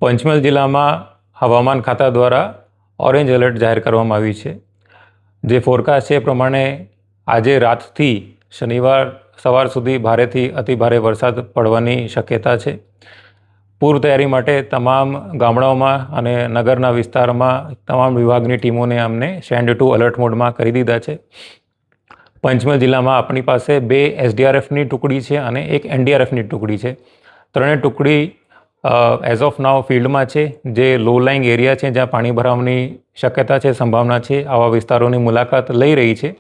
પંચમહાલ જિલ્લામાં હવામાન ખાતા દ્વારા ઓરેન્જ એલર્ટ જાહેર કરવામાં આવ્યું છે। જે ફોરકાસ્ટ છે એ પ્રમાણે આજે રાતથી શનિવાર સવાર સુધી ભારેથી અતિભારે વરસાદ પડવાની શક્યતા છે। પૂર તૈયારી માટે તમામ ગામડાઓમાં અને નગરના વિસ્તારમાં તમામ વિભાગની ટીમોને અમને સેન્ડ ટુ અલર્ટ મોડમાં કરી દીધા છે। પંચમહાલ જિલ્લામાં આપણી પાસે 2 SDRFની ટુકડી છે અને 1 NDRFની ટુકડી છે। ત્રણેય ટુકડી એઝ ઓફ નાવ ફિલ્ડમાં છે। જે લો લાઇંગ એરિયા છે, જ્યાં પાણી ભરાવાની શક્યતા છે, સંભાવના છે, આવા વિસ્તારોની મુલાકાત લઈ રહી છે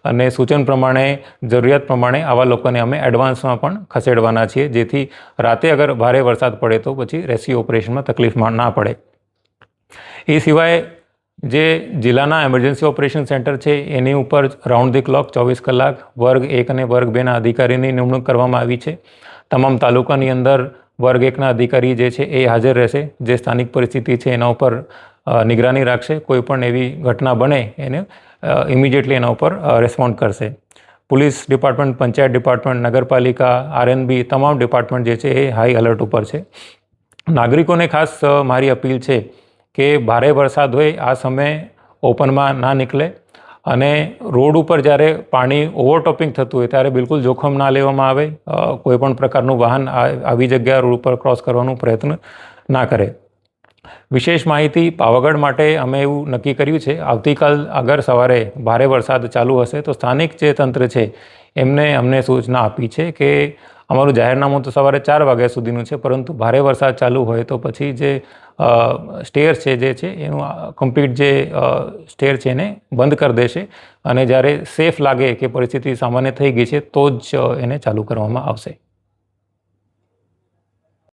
અને સૂચન પ્રમાણે જરૂરિયાત પ્રમાણે આવા લોકોને અમે એડવાન્સમાં પણ ખસેડવાના છીએ, જેથી રાતે અગર ભારે વરસાદ પડે તો પછી રેસ્ક્યુ ઓપરેશનમાં તકલીફમાં ના પડે। એ સિવાય જે જિલ્લાના એમરજન્સી ઓપરેશન સેન્ટર છે એની ઉપર રાઉન્ડ ધી ક્લોક 24 કલાક વર્ગ 1 અને વર્ગ 2ના અધિકારીની નિમણૂક કરવામાં આવી છે। તમામ તાલુકાની અંદર વર્ગ 1ના અધિકારી જે છે એ હાજર રહેશે, જે સ્થાનિક પરિસ્થિતિ છે એના ઉપર નિગરાની રાખશે। કોઈ પણ એવી ઘટના બને એને ઇમિડિયેટલી એના ઉપર રિસ્પોન્ડ કરશે। પોલીસ ડિપાર્ટમેન્ટ, પંચાયત ડિપાર્ટમેન્ટ, નગરપાલિકા, RNB તમામ ડિપાર્ટમેન્ટ જે છે એ હાઈ એલર્ટ ઉપર છે। નાગરિકોને ખાસ મારી અપીલ છે કે ભારે વરસાદ હોય આ સમયે ઓપનમાં ના નીકળે અને રોડ ઉપર જ્યારે પાણી ઓવરટોપિંગ થતું હોય ત્યારે બિલકુલ જોખમ ના લેવામાં આવે। કોઈ પણ પ્રકારનું વાહન આવી જગ્યા રોડ ઉપર ક્રોસ કરવાનો પ્રયત્ન ના કરે। વિશેષ માહિતી પાવાગઢ માટે અમે એવું નક્કી કર્યું છે, આવતીકાલ અગર સવારે ભારે વરસાદ ચાલુ હશે તો સ્થાનિક જે તંત્ર છે એમને અમને સૂચના આપી છે કે અમારું જાહેરનામું તો સવારે 4 વાગ્યા સુધીનું છે, પરંતુ ભારે વરસાદ ચાલુ હોય તો પછી જે સ્ટેર છે જે છે એનું કમ્પ્લીટ જે સ્ટેર છે એને બંધ કરી દેશે અને જ્યારે સેફ લાગે કે પરિસ્થિતિ સામાન્ય થઈ ગઈ છે તો જ એને ચાલુ કરવામાં આવશે।